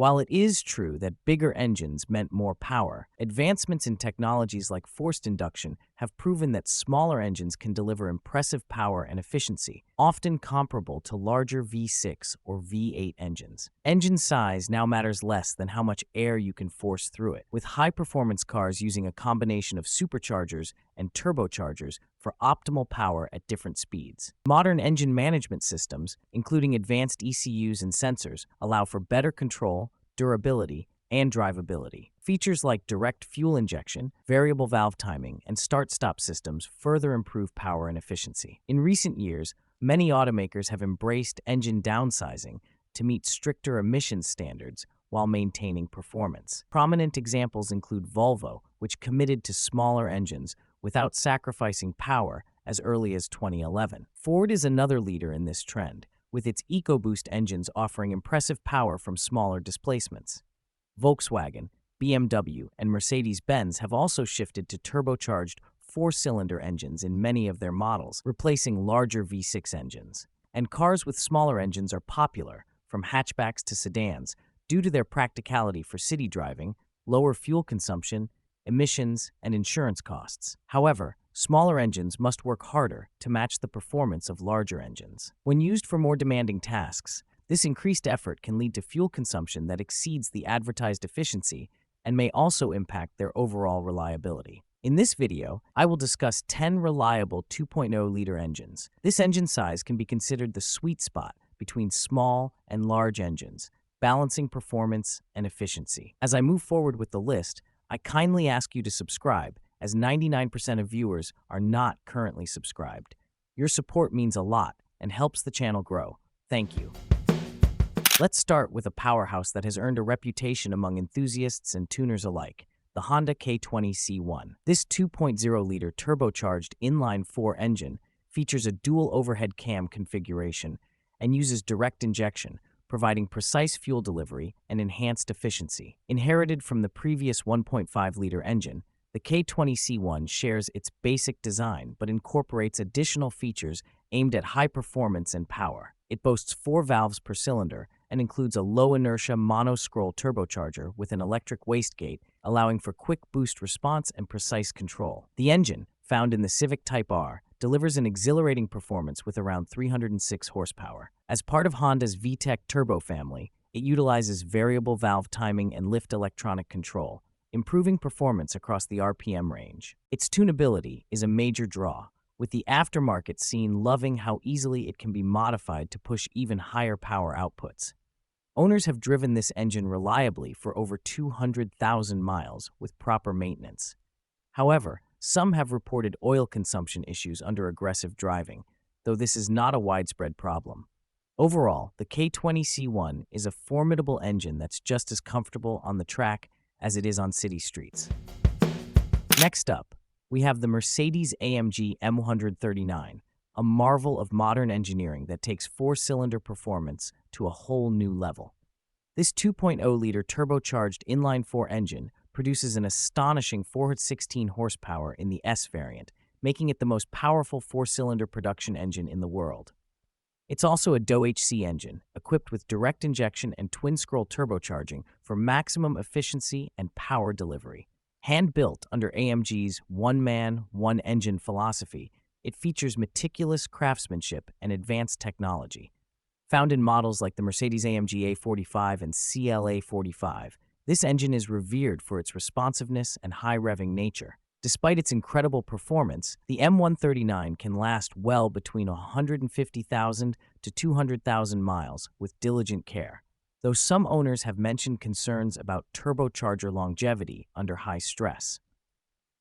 While it is true that bigger engines meant more power, advancements in technologies like forced induction have proven that smaller engines can deliver impressive power and efficiency, often comparable to larger V6 or V8 engines. Engine size now matters less than how much air you can force through it, with high-performance cars using a combination of superchargers and turbochargers for optimal power at different speeds. Modern engine management systems, including advanced ECUs and sensors, allow for better control, durability, and drivability. Features like direct fuel injection, variable valve timing, and start-stop systems further improve power and efficiency. In recent years, many automakers have embraced engine downsizing to meet stricter emissions standards while maintaining performance. Prominent examples include Volvo, which committed to smaller engines without sacrificing power as early as 2011. Ford is another leader in this trend, with its EcoBoost engines offering impressive power from smaller displacements. Volkswagen, BMW, and Mercedes-Benz have also shifted to turbocharged four-cylinder engines in many of their models, replacing larger V6 engines. And cars with smaller engines are popular, from hatchbacks to sedans, due to their practicality for city driving, lower fuel consumption, emissions, and insurance costs. However, smaller engines must work harder to match the performance of larger engines. When used for more demanding tasks, this increased effort can lead to fuel consumption that exceeds the advertised efficiency and may also impact their overall reliability. In this video, I will discuss 10 reliable 2.0-liter engines. This engine size can be considered the sweet spot between small and large engines, balancing performance and efficiency. As I move forward with the list, I kindly ask you to subscribe, as 99% of viewers are not currently subscribed. Your support means a lot and helps the channel grow. Thank you. Let's start with a powerhouse that has earned a reputation among enthusiasts and tuners alike, the Honda K20 C1. This 2.0-liter turbocharged inline-4 engine features a dual overhead cam configuration and uses direct injection, providing precise fuel delivery and enhanced efficiency. Inherited from the previous 1.5-liter engine, the K20 C1 shares its basic design but incorporates additional features aimed at high performance and power. It boasts 4 valves per cylinder and includes a low-inertia mono-scroll turbocharger with an electric wastegate, allowing for quick boost response and precise control. The engine, found in the Civic Type R, delivers an exhilarating performance with around 306 horsepower. As part of Honda's VTEC Turbo family, it utilizes variable valve timing and lift electronic control, improving performance across the RPM range. Its tunability is a major draw, with the aftermarket scene loving how easily it can be modified to push even higher power outputs. Owners have driven this engine reliably for over 200,000 miles with proper maintenance. However, some have reported oil consumption issues under aggressive driving, though this is not a widespread problem. Overall, the K20 C1 is a formidable engine that's just as comfortable on the track as it is on city streets. Next up, we have the Mercedes AMG M139, a marvel of modern engineering that takes 4-cylinder performance to a whole new level. This 2.0-liter turbocharged inline-4 engine produces an astonishing 416 horsepower in the S variant, making it the most powerful 4-cylinder production engine in the world. It's also a DOHC engine, equipped with direct injection and twin-scroll turbocharging for maximum efficiency and power delivery. Hand-built under AMG's one-man, one-engine philosophy, it features meticulous craftsmanship and advanced technology. Found in models like the Mercedes-AMG A45 and CLA45, this engine is revered for its responsiveness and high-revving nature. Despite its incredible performance, the M139 can last well between 150,000 to 200,000 miles with diligent care, though some owners have mentioned concerns about turbocharger longevity under high stress.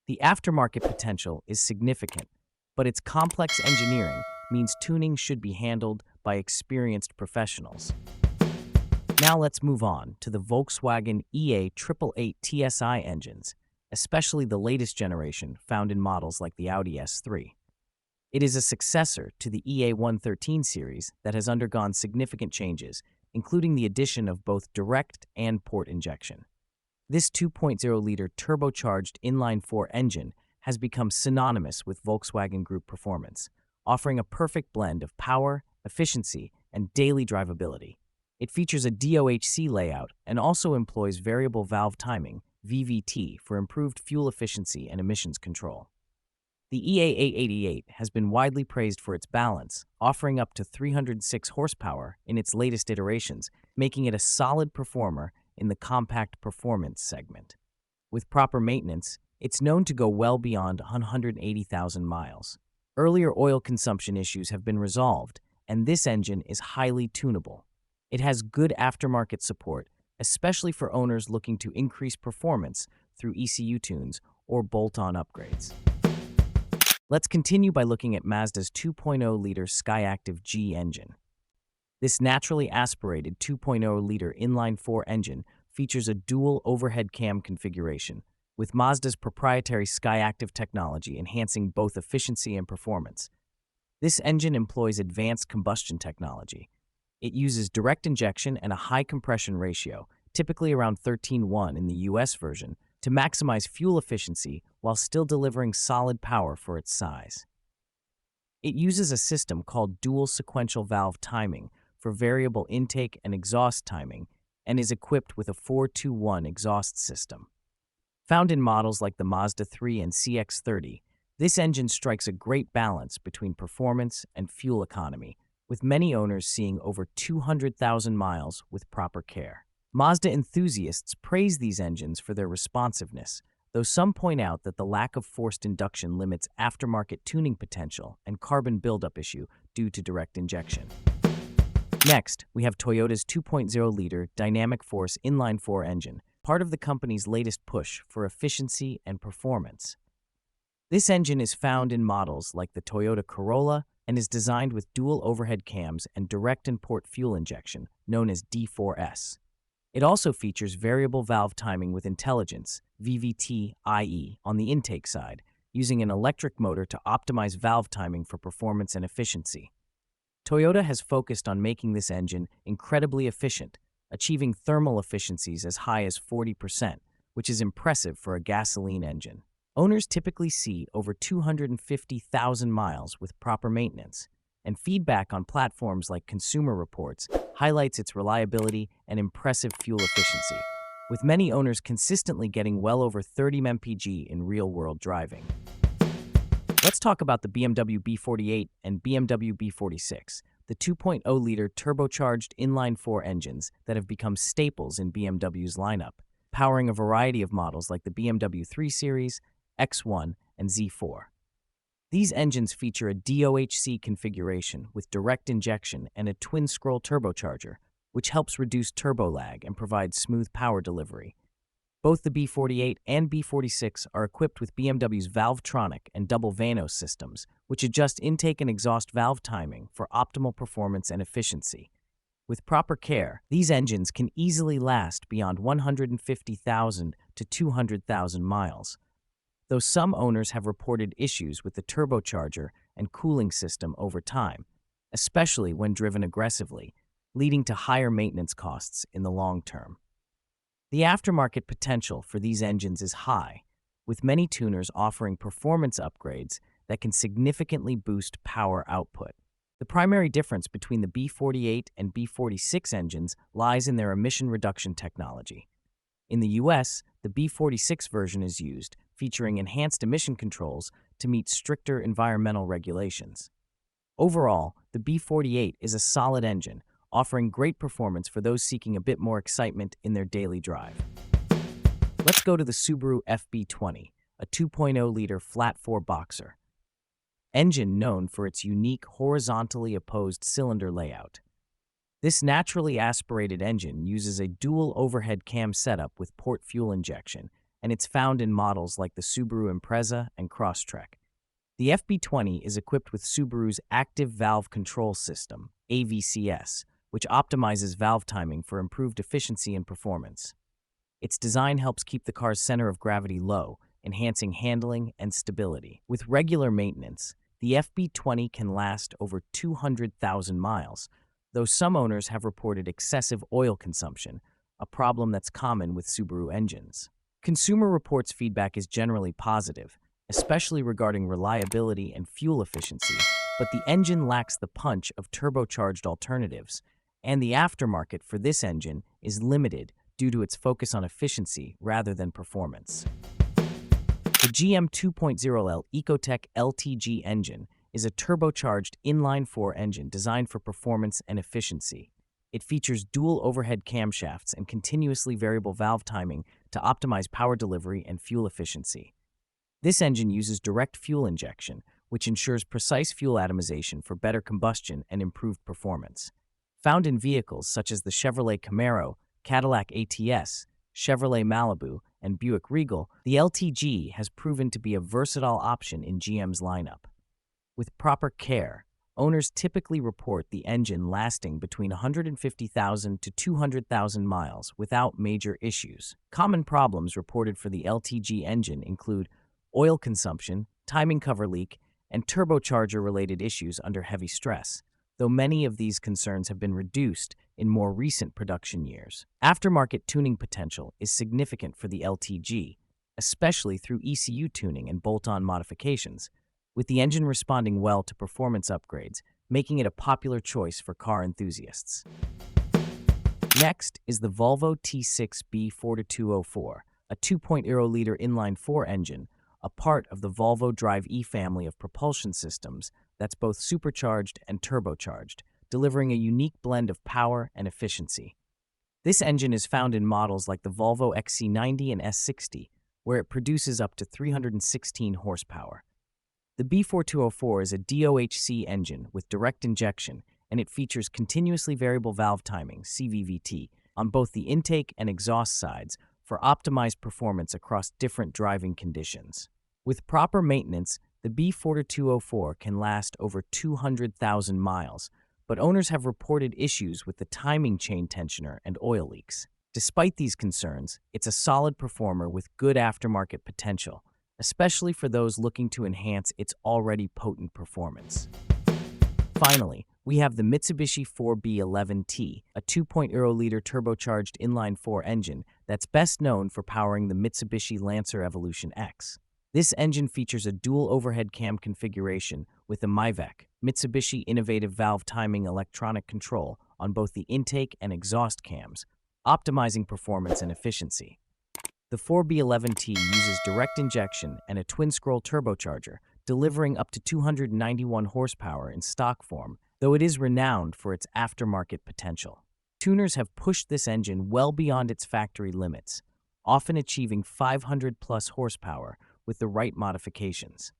The aftermarket potential is significant, but its complex engineering means tuning should be handled by experienced professionals. Now let's move on to the Volkswagen EA888 TSI engines, especially the latest generation found in models like the Audi S3. It is a successor to the EA113 series that has undergone significant changes, including the addition of both direct and port injection. This 2.0-liter turbocharged inline-4 engine has become synonymous with Volkswagen Group performance, offering a perfect blend of power, efficiency, and daily drivability. It features a DOHC layout and also employs variable valve timing, VVT, for improved fuel efficiency and emissions control. The EA888 has been widely praised for its balance, offering up to 306 horsepower in its latest iterations, making it a solid performer in the compact performance segment. With proper maintenance, it's known to go well beyond 180,000 miles. Earlier oil consumption issues have been resolved, and this engine is highly tunable. It has good aftermarket support, especially for owners looking to increase performance through ECU tunes or bolt-on upgrades. Let's continue by looking at Mazda's 2.0-liter Skyactive G engine. This naturally aspirated 2.0-liter inline-4 engine features a dual overhead cam configuration, with Mazda's proprietary Skyactive technology enhancing both efficiency and performance. This engine employs advanced combustion technology. It uses direct injection and a high compression ratio, typically around 13:1 in the US version, to maximize fuel efficiency while still delivering solid power for its size. It uses a system called dual sequential valve timing for variable intake and exhaust timing and is equipped with a 4-2-1 exhaust system. Found in models like the Mazda 3 and CX-30, this engine strikes a great balance between performance and fuel economy, with many owners seeing over 200,000 miles with proper care. Mazda enthusiasts praise these engines for their responsiveness, though some point out that the lack of forced induction limits aftermarket tuning potential and carbon buildup issue due to direct injection. Next, we have Toyota's 2.0-liter Dynamic Force inline-4 engine, part of the company's latest push for efficiency and performance. This engine is found in models like the Toyota Corolla and is designed with dual overhead cams and direct import fuel injection, known as D4S. It also features variable valve timing with intelligence, VVT-IE, on the intake side, using an electric motor to optimize valve timing for performance and efficiency. Toyota has focused on making this engine incredibly efficient, achieving thermal efficiencies as high as 40%, which is impressive for a gasoline engine. Owners typically see over 250,000 miles with proper maintenance, and feedback on platforms like Consumer Reports highlights its reliability and impressive fuel efficiency, with many owners consistently getting well over 30 mpg in real-world driving. Let's talk about the BMW B48 and BMW B46, the 2.0-liter turbocharged inline-4 engines that have become staples in BMW's lineup, powering a variety of models like the BMW 3 Series, X1, and Z4. These engines feature a DOHC configuration with direct injection and a twin-scroll turbocharger, which helps reduce turbo lag and provides smooth power delivery. Both the B48 and B46 are equipped with BMW's Valvetronic and double Vanos systems, which adjust intake and exhaust valve timing for optimal performance and efficiency. With proper care, these engines can easily last beyond 150,000 to 200,000 miles. Though some owners have reported issues with the turbocharger and cooling system over time, especially when driven aggressively, leading to higher maintenance costs in the long term. The aftermarket potential for these engines is high, with many tuners offering performance upgrades that can significantly boost power output. The primary difference between the B48 and B46 engines lies in their emission reduction technology. In the US, the B46 version is used, featuring enhanced emission controls to meet stricter environmental regulations. Overall, the B48 is a solid engine, offering great performance for those seeking a bit more excitement in their daily drive. Let's go to the Subaru FB20, a 2.0-liter flat-4 boxer. Engine known for its unique horizontally opposed cylinder layout. This naturally aspirated engine uses a dual overhead cam setup with port fuel injection, and it's found in models like the Subaru Impreza and Crosstrek. The FB20 is equipped with Subaru's Active Valve Control System, AVCS, which optimizes valve timing for improved efficiency and performance. Its design helps keep the car's center of gravity low, enhancing handling and stability. With regular maintenance, the FB20 can last over 200,000 miles, though some owners have reported excessive oil consumption, a problem that's common with Subaru engines. Consumer Reports feedback is generally positive, especially regarding reliability and fuel efficiency, but the engine lacks the punch of turbocharged alternatives, and the aftermarket for this engine is limited due to its focus on efficiency rather than performance. The GM 2.0L Ecotec LTG engine is a turbocharged inline-4 engine designed for performance and efficiency. It features dual overhead camshafts and continuously variable valve timing to optimize power delivery and fuel efficiency. This engine uses direct fuel injection, which ensures precise fuel atomization for better combustion and improved performance. Found in vehicles such as the Chevrolet Camaro, Cadillac ATS, Chevrolet Malibu, and Buick Regal, the LTG has proven to be a versatile option in GM's lineup. With proper care, owners typically report the engine lasting between 150,000 to 200,000 miles without major issues. Common problems reported for the LTG engine include oil consumption, timing cover leak, and turbocharger-related issues under heavy stress, though many of these concerns have been reduced in more recent production years. Aftermarket tuning potential is significant for the LTG, especially through ECU tuning and bolt-on modifications, with the engine responding well to performance upgrades, making it a popular choice for car enthusiasts. Next is the Volvo T6B 4204, a 2.0-liter inline-4 engine, a part of the Volvo Drive E family of propulsion systems that's both supercharged and turbocharged, delivering a unique blend of power and efficiency. This engine is found in models like the Volvo XC90 and S60, where it produces up to 316 horsepower. The B4204 is a DOHC engine with direct injection, and it features continuously variable valve timing, CVVT, on both the intake and exhaust sides for optimized performance across different driving conditions. With proper maintenance, the B4204 can last over 200,000 miles, but owners have reported issues with the timing chain tensioner and oil leaks. Despite these concerns, it's a solid performer with good aftermarket potential, especially for those looking to enhance its already potent performance. Finally, we have the Mitsubishi 4B11T, a 2.0-liter turbocharged inline-4 engine that's best known for powering the Mitsubishi Lancer Evolution X. This engine features a dual overhead cam configuration with a MIVEC, Mitsubishi Innovative Valve Timing electronic control on both the intake and exhaust cams, optimizing performance and efficiency. The 4B11T uses direct injection and a twin-scroll turbocharger, delivering up to 291 horsepower in stock form, though it is renowned for its aftermarket potential. Tuners have pushed this engine well beyond its factory limits, often achieving 500-plus horsepower with the right modifications.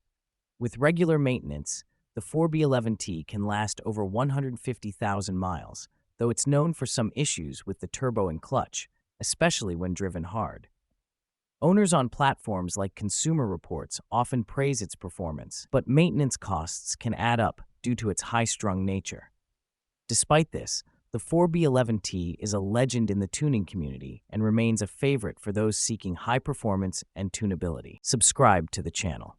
With regular maintenance, the 4B11T can last over 150,000 miles, though it's known for some issues with the turbo and clutch, especially when driven hard. Owners on platforms like Consumer Reports often praise its performance, but maintenance costs can add up due to its high-strung nature. Despite this, the 4B11T is a legend in the tuning community and remains a favorite for those seeking high performance and tunability. Subscribe to the channel.